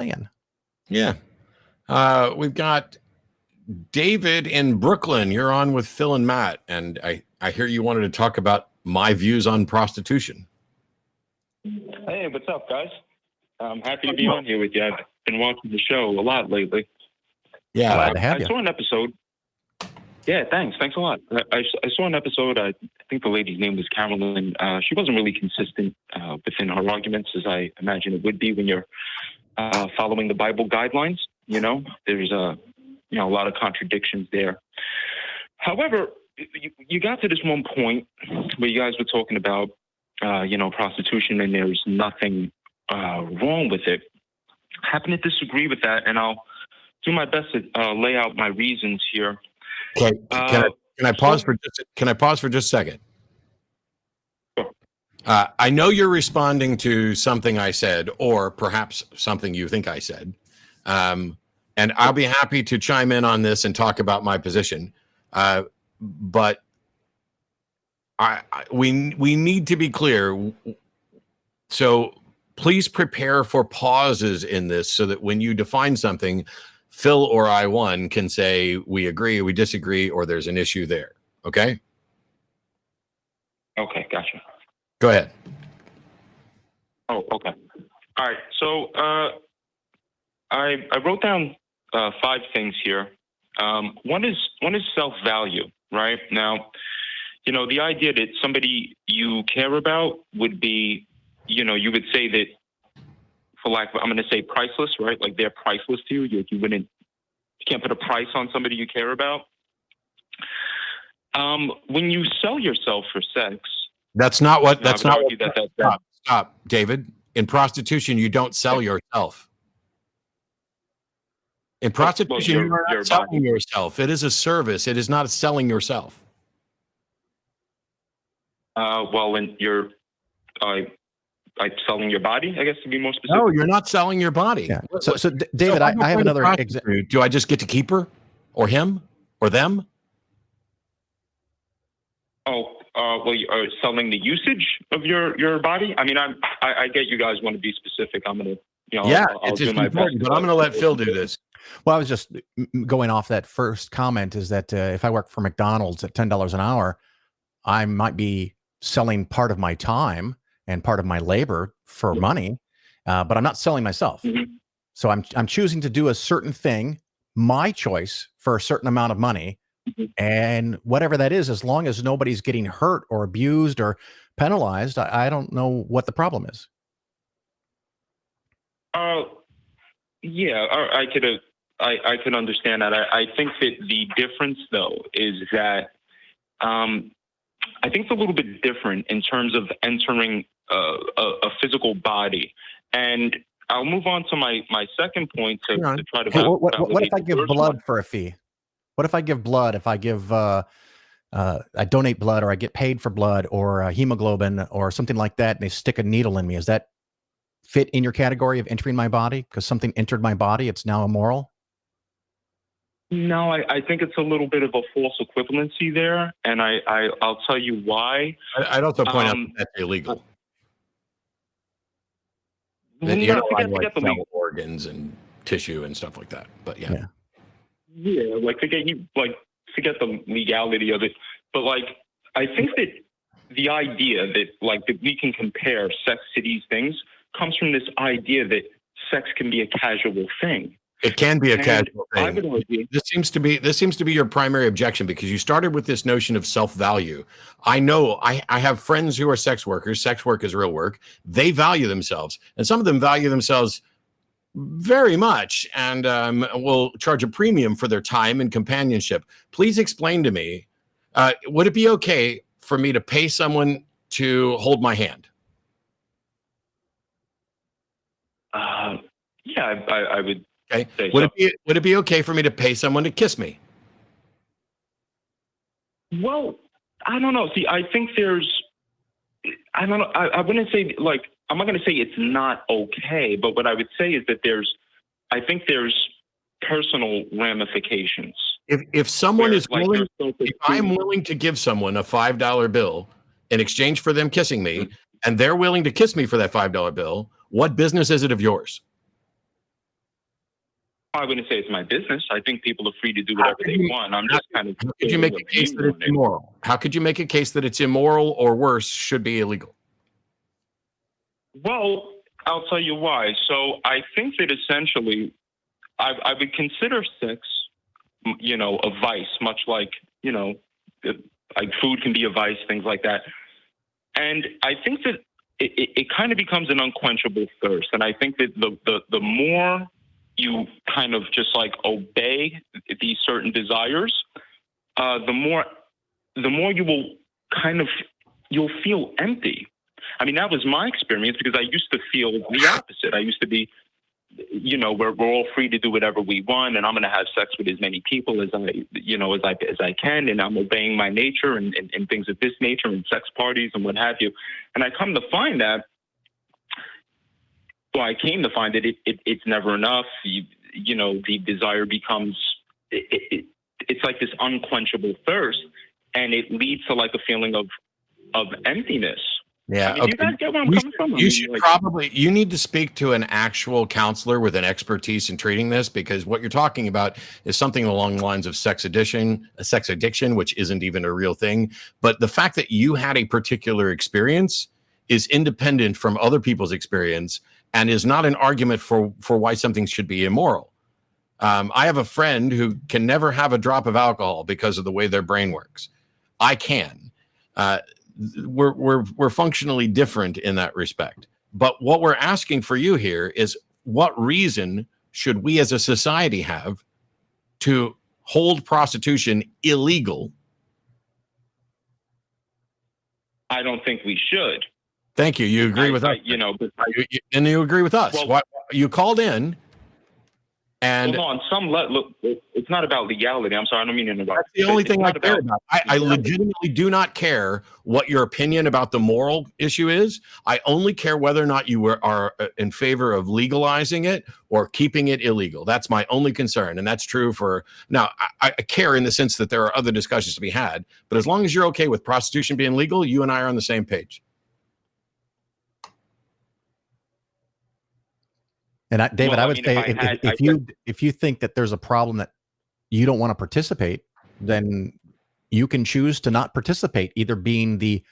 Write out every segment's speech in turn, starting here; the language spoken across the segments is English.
saying. Yeah. We've got David in Brooklyn. You're on with Phil and Matt, and I hear you wanted to talk about my views on prostitution. Hey, what's up, guys? I'm happy to be on here with you. I've been watching the show a lot lately. Yeah, glad to have you. I saw an episode. Yeah, thanks a lot. I saw an episode. I think the lady's name was Carolyn. She wasn't really consistent within her arguments, as I imagine it would be when you're following the Bible guidelines. You know, there's a lot of contradictions there. However, you got to this one point where you guys were talking about, prostitution, and there's nothing wrong with it. I happen to disagree with that, and I'll do my best to lay out my reasons here. Okay. Can I pause for just a second? Sure. I know you're responding to something I said, or perhaps something you think I said, and I'll be happy to chime in on this and talk about my position. But we need to be clear. So please prepare for pauses in this, so that when you define something, Phil or I can say we agree, we disagree, or there's an issue there. Okay? Okay, gotcha. Go ahead. Oh, okay. All right. So I wrote down 5 things here. One is self-value, right? Now, the idea that somebody you care about would be, you would say that, for lack of, I'm going to say priceless, right? Like they're priceless to you. You can't put a price on somebody you care about. When you sell yourself for sex, Stop, David. In prostitution, you don't sell yourself. In prostitution, you're not selling yourself. It is a service. It is not selling yourself. When you're selling your body, I guess, to be more specific. No, you're not selling your body. Yeah. So David, I have another example. Do I just get to keep her, or him, or them? Well, you are selling the usage of your body. I mean, I get you guys want to be specific. I'm gonna, I'll do my best. But I'm gonna let Phil do this. Well, I was just going off that first comment, is that if I work for McDonald's at $10 an hour, I might be selling part of my time and part of my labor for money, but I'm not selling myself. Mm-hmm. So I'm choosing to do a certain thing, my choice, for a certain amount of money. Mm-hmm. And whatever that is, as long as nobody's getting hurt or abused or penalized, I don't know what the problem is. Yeah, I could understand that. I think that the difference, though, is that I think it's a little bit different in terms of entering a physical body. And I'll move on to my second point to try to. Hey, what if I give blood for a fee? What if I give blood? If I give, I donate blood, or I get paid for blood, or hemoglobin, or something like that, and they stick a needle in me, is that fit in your category of entering my body? Because something entered my body, it's now immoral? No, I think it's a little bit of a false equivalency there, and I'll tell you why. I'd also point out that's illegal. Forget the legal organs and tissue and stuff like that. But yeah, forget the legality of it. But I think that the idea that that we can compare sex to these things comes from this idea that sex can be a casual thing. It can be a casual thing. This seems to be your primary objection, because you started with this notion of self-value. I know I have friends who are sex workers. Sex work is real work. They value themselves, and some of them value themselves very much, and will charge a premium for their time and companionship. Please explain to me, would it be okay for me to pay someone to hold my hand? Yeah, I would. Okay. Would it be okay for me to pay someone to kiss me? Well, I don't know. See, I think I don't know. I wouldn't say I'm not going to say it's not okay, but what I would say is that I think there's personal ramifications. If someone is willing, if I'm willing to give someone a $5 bill in exchange for them kissing me, and they're willing to kiss me for that $5 bill, what business is it of yours? I wouldn't say it's my business. I think people are free to do whatever they want. I'm just kind of. How could you make a case that it's immoral? How could you make a case that it's immoral or worse, should be illegal? Well, I'll tell you why. So I think that essentially, I would consider sex, a vice, much like, like food can be a vice, things like that. And I think that it kind of becomes an unquenchable thirst. And I think that the more you kind of just like obey these certain desires, the more you will you'll feel empty. I mean, that was my experience because I used to feel the opposite. I used to be, we're all free to do whatever we want, and I'm going to have sex with as many people as I can, and I'm obeying my nature and things of this nature and sex parties and what have you. And I came to find that it's never enough. The desire becomes it's like this unquenchable thirst, and it leads to like a feeling of emptiness. Yeah. I mean, do you guys get where I'm coming from? You need to speak to an actual counselor with an expertise in treating this, because what you're talking about is something along the lines of sex addiction, which isn't even a real thing. But the fact that you had a particular experience is independent from other people's experience and is not an argument for why something should be immoral. I have a friend who can never have a drop of alcohol because of the way their brain works. I can. We're functionally different in that respect. But what we're asking for you here is, what reason should we as a society have to hold prostitution illegal? I don't think we should. Thank you. You agree with us? And you agree with us. Well, you called in. And on some level, look, it's not about legality. I'm sorry, I don't mean to interrupt. That's the only thing I care about. I legitimately do not care what your opinion about the moral issue is. I only care whether or not you are in favor of legalizing it or keeping it illegal. That's my only concern, and that's true for now. I care in the sense that there are other discussions to be had, but as long as you're okay with prostitution being legal, you and I are on the same page. And David, I would say if you think that there's a problem that you don't want to participate, then you can choose to not participate, either being the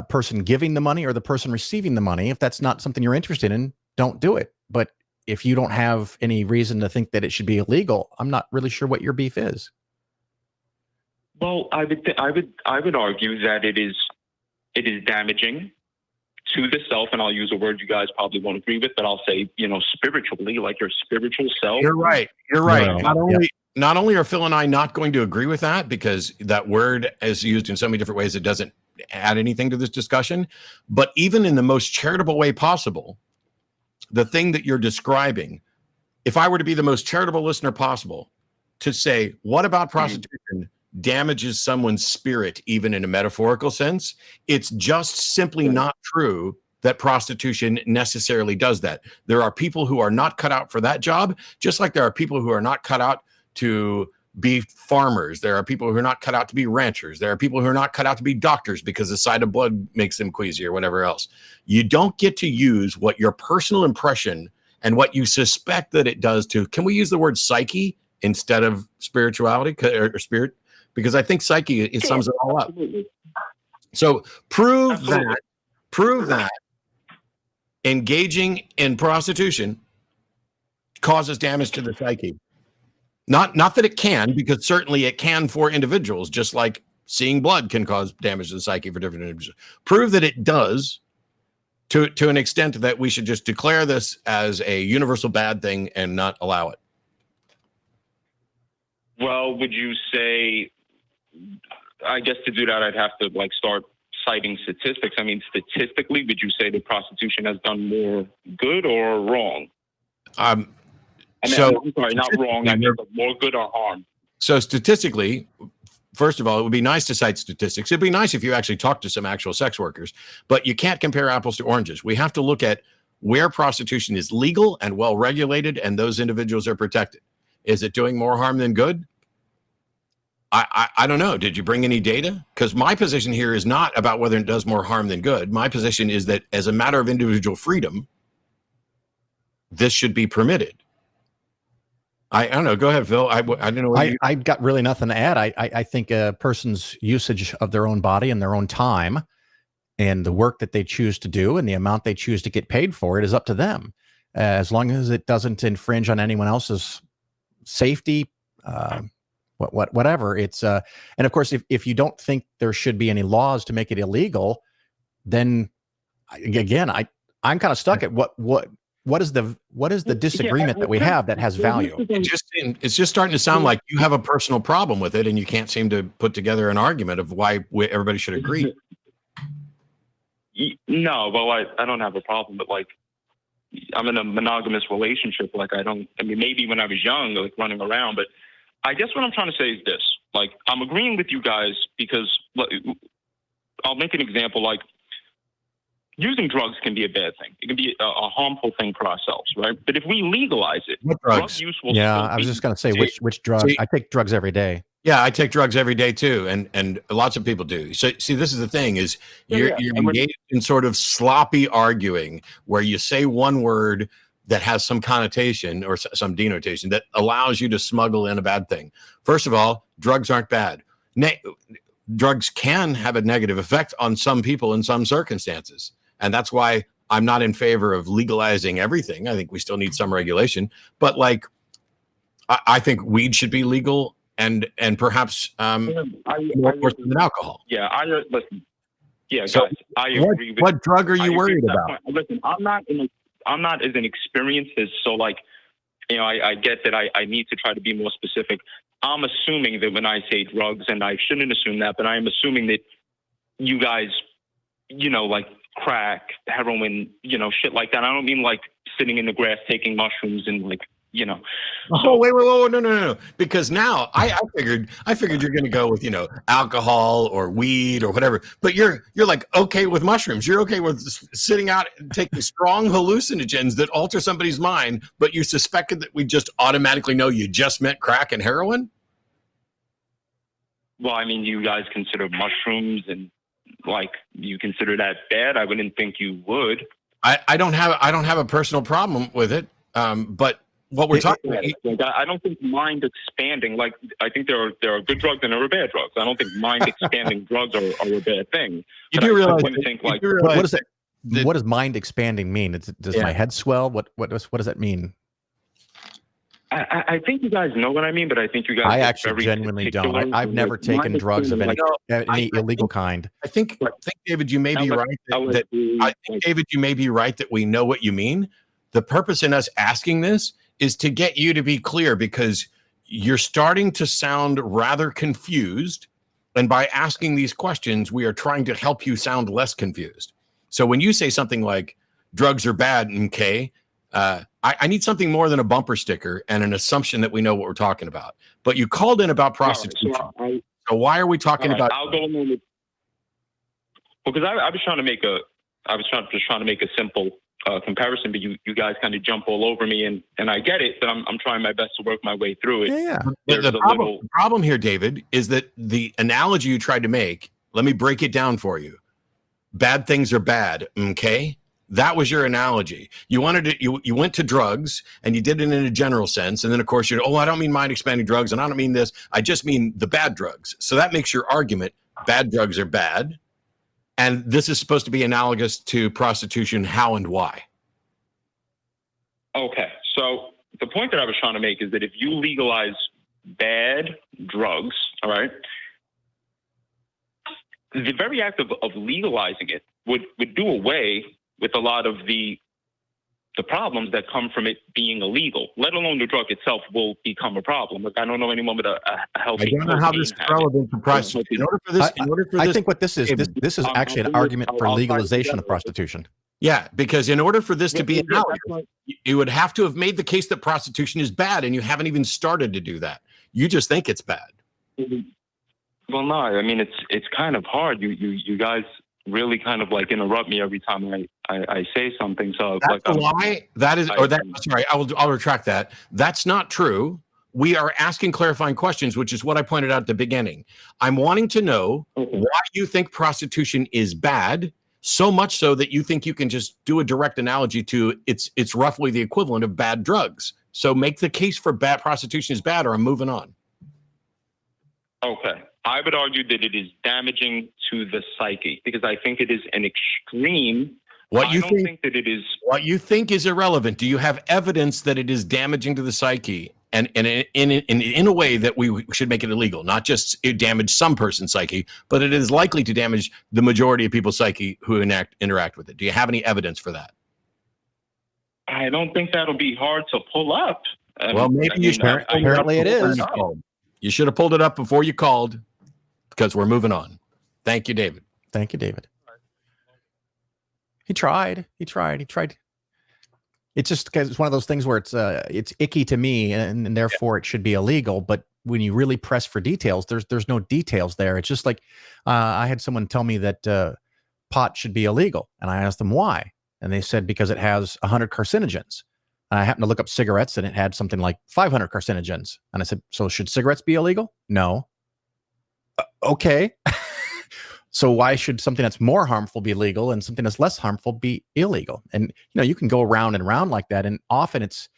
person giving the money or the person receiving the money. If that's not something you're interested in, don't do it. But if you don't have any reason to think that it should be illegal, I'm not really sure what your beef is. Well, I would argue that it is damaging to the self, and I'll use a word you guys probably won't agree with, but I'll say, spiritually, like your spiritual self. You're right. Not only are Phil and I not going to agree with that, because that word is used in so many different ways, it doesn't add anything to this discussion, but even in the most charitable way possible, the thing that you're describing, if I were to be the most charitable listener possible, to say, what about prostitution damages someone's spirit, even in a metaphorical sense, it's just simply not true that prostitution necessarily does that. There are people who are not cut out for that job, just like there are people who are not cut out to be farmers. There are people who are not cut out to be ranchers. There are people who are not cut out to be doctors because the sight of blood makes them queasy or whatever else. You don't get to use what your personal impression and what you suspect that it does to, can we use the word psyche instead of spirituality or spirit? Because I think psyche, it sums it all up. So prove that engaging in prostitution causes damage to the psyche. Not that it can, because certainly it can for individuals, just like seeing blood can cause damage to the psyche for different individuals. Prove that it does to an extent that we should just declare this as a universal bad thing and not allow it. Well, would you say, I guess to do that, I'd have to start citing statistics. I mean, statistically, would you say that prostitution has done more good or wrong? I'm sorry, not wrong. I mean, more good or harm. So statistically, first of all, it would be nice to cite statistics. It'd be nice if you actually talk to some actual sex workers, but you can't compare apples to oranges. We have to look at where prostitution is legal and well regulated, and those individuals are protected. Is it doing more harm than good? I don't know. Did you bring any data? Because my position here is not about whether it does more harm than good. My position is that as a matter of individual freedom, this should be permitted. I don't know. Go ahead, Phil. I didn't know. I got really nothing to add. I think a person's usage of their own body and their own time and the work that they choose to do and the amount they choose to get paid for it is up to them. As long as it doesn't infringe on anyone else's safety, whatever. It's and of course, if you don't think there should be any laws to make it illegal, then again, I'm kind of stuck at what is the disagreement that we have that has value. It's just starting to sound like you have a personal problem with it, and you can't seem to put together an argument of why everybody should agree. No, well, I don't have a problem, but like, I'm in a monogamous relationship. Like, I mean, maybe when I was young, like running around, but I guess what I'm trying to say is this, like, I'm agreeing with you guys because I'll make an example. Like, using drugs can be a bad thing. It can be a harmful thing for ourselves, right? But if we legalize it, drug use will I was just going to say which drug. I take drugs every day. Yeah, I take drugs every day too, and lots of people do. So, see, this is the thing: is you're engaged in sort of sloppy arguing where you say one word that has some connotation or some denotation that allows you to smuggle in a bad thing. First of all, drugs aren't bad. Drugs can have a negative effect on some people in some circumstances, and that's why I'm not in favor of legalizing everything. I think we still need some regulation, but like, I think weed should be legal. And perhaps more worse than alcohol. Yeah, listen. Yeah, so guys, I agree. What drug are you worried about? Listen, I'm not as an experienced as, so like, you know, I get that I need to try to be more specific. I'm assuming that when I say drugs, and I shouldn't assume that, but I am assuming that you guys, you know, like crack, heroin, you know, shit like that. I don't mean like sitting in the grass taking mushrooms and like, you know. Oh, wait, no. Because now I figured you're going to go with, you know, alcohol or weed or whatever. But you're like okay with mushrooms. You're okay with sitting out and taking strong hallucinogens that alter somebody's mind. But you suspected that we just automatically know you just meant crack and heroin. Well, I mean, you guys consider mushrooms and like you consider that bad. I wouldn't think you would. I don't have a personal problem with it. But what we're talking about, I don't think mind expanding. Like, I think there are good drugs and there are bad drugs. I don't think mind expanding drugs are a bad thing. You do realize? What does mind expanding mean? Does my head swell? What does that mean? I think you guys know what I mean, but I think you guys. I actually genuinely don't. I've never taken drugs of any illegal kind. I think David, you may be right. I think David, you may be right that we know what you mean. The purpose in us asking this is to get you to be clear, because you're starting to sound rather confused. And by asking these questions, we are trying to help you sound less confused. So when you say something like drugs are bad, okay, I need something more than a bumper sticker and an assumption that we know what we're talking about. But you called in about prostitution. So why are we talking about? I'll go in with, because I was trying to make a simple comparison, but you guys kind of jump all over me, and I get it, but I'm trying my best to work my way through it. Yeah. The problem here, David, is that the analogy you tried to make, let me break it down for you. Bad things are bad, okay? That was your analogy. You went to drugs, and you did it in a general sense, and then of course I don't mean mind expanding drugs, and I don't mean this. I just mean the bad drugs. So that makes your argument: bad drugs are bad. And this is supposed to be analogous to prostitution. How and why? Okay. So the point that I was trying to make is that if you legalize bad drugs, all right, the very act of legalizing it would do away with a lot of the problems that come from it being illegal, let alone the drug itself will become a problem. Like, I don't know anyone with a healthy. I don't know how this is relevant to prostitution. In order for this, I think what this is actually an argument for legalization of prostitution. Yeah, because in order for this to be analogous, you would have to have made the case that prostitution is bad, and you haven't even started to do that. You just think it's bad. Well, no, I mean, it's kind of hard. You guys really kind of like interrupt me every time I say something. So that's a lie. Sorry, I'll retract that. That's not true. We are asking clarifying questions, which is what I pointed out at the beginning. I'm wanting to know why you think prostitution is bad, so much so that you think you can just do a direct analogy to it's roughly the equivalent of bad drugs. So make the case for bad prostitution is bad, or I'm moving on. Okay. I would argue that it is damaging to the psyche because I think it is an extreme. What you think that it is. What you think is irrelevant. Do you have evidence that it is damaging to the psyche, and in a way that we should make it illegal? Not just it damage some person's psyche, but it is likely to damage the majority of people's psyche who interact with it. Do you have any evidence for that? I don't think that'll be hard to pull up. Well, maybe you should. Apparently, it is. You should have pulled it up before you called, because we're moving on. Thank you, David. Thank you, David. He tried. It's just because it's one of those things where it's icky to me, and therefore it should be illegal. But when you really press for details, there's no details there. It's just like I had someone tell me that pot should be illegal, and I asked them why, and they said because it has 100 carcinogens. And I happened to look up cigarettes, and it had something like 500 carcinogens. And I said, so should cigarettes be illegal? No. Okay. So why should something that's more harmful be legal and something that's less harmful be illegal? And, you can go around and around like that. And often it's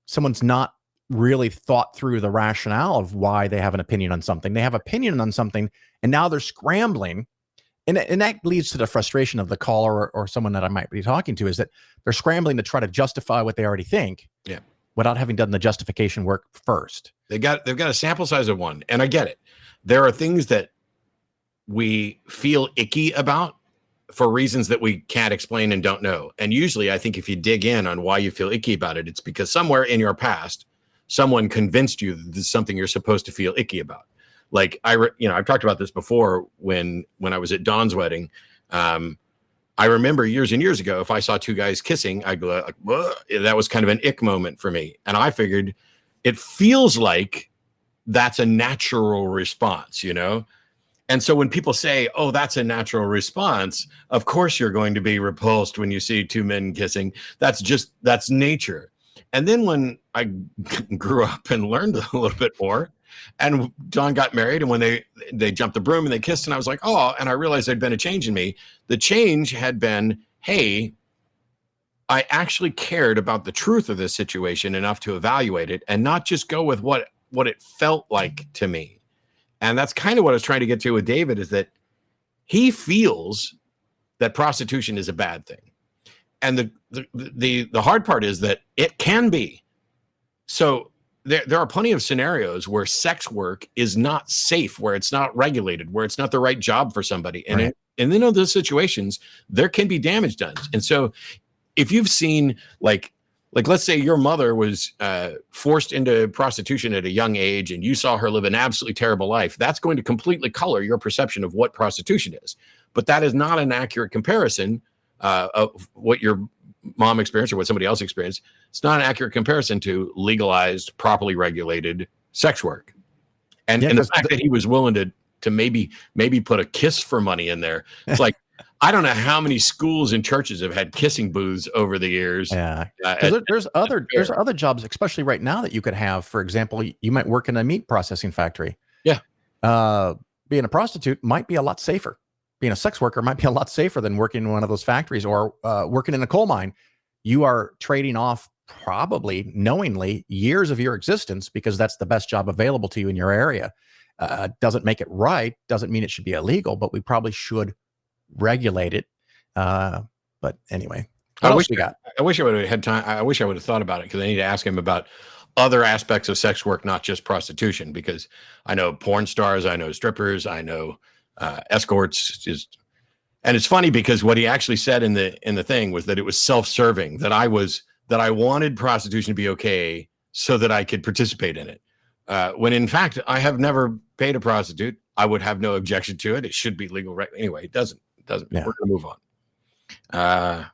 someone's not really thought through the rationale of why they have an opinion on something. They have opinion on something, and now they're scrambling. And that leads to the frustration of the caller or someone that I might be talking to, is that they're scrambling to try to justify what they already think, without having done the justification work first. They've got a sample size of one, and I get it. There are things that we feel icky about for reasons that we can't explain and don't know. And usually, I think if you dig in on why you feel icky about it, it's because somewhere in your past, someone convinced you that this is something you're supposed to feel icky about. Like I've talked about this before when I was at Dawn's wedding. I remember years and years ago, if I saw two guys kissing, I'd go like, whoa. That was kind of an ick moment for me. And I figured it feels like that's a natural response, And so when people say, oh, that's a natural response, of course you're going to be repulsed when you see two men kissing. That's nature. And then when I grew up and learned a little bit more, and Dawn got married, and when they jumped the broom and they kissed, and I was like, oh, and I realized there'd been a change in me. The change had been, hey, I actually cared about the truth of this situation enough to evaluate it and not just go with what it felt like to me. And that's kind of what I was trying to get to with David, is that he feels that prostitution is a bad thing. And the hard part is that it can be. So there are plenty of scenarios where sex work is not safe, where it's not regulated, where it's not the right job for somebody. And right. And then in those situations, there can be damage done. And so if you've seen, like let's say your mother was forced into prostitution at a young age, and you saw her live an absolutely terrible life, that's going to completely color your perception of what prostitution is. But that is not an accurate comparison of what your mom experienced or what somebody else experienced. It's not an accurate comparison to legalized, properly regulated sex work. And the fact that he was willing to maybe put a kiss for money in there. It's like, I don't know how many schools and churches have had kissing booths over the years. Yeah. There's other jobs, especially right now, that you could have. For example, you might work in a meat processing factory. Yeah. Being a prostitute might be a lot safer. Being a sex worker might be a lot safer than working in one of those factories, or working in a coal mine. You are trading off, probably knowingly, years of your existence because that's the best job available to you in your area. Doesn't make it right. Doesn't mean it should be illegal, but we probably should regulate it. But anyway, what else we got? I wish I would have had time. I wish I would have thought about it, because I need to ask him about other aspects of sex work, not just prostitution, because I know porn stars, I know strippers, I know escorts. And it's funny because what he actually said in the thing was that it was self-serving, that I wanted prostitution to be okay so that I could participate in it. When in fact, I have never paid a prostitute. I would have no objection to it. It should be legal. Right? Anyway, it doesn't. Yeah. We're going to move on.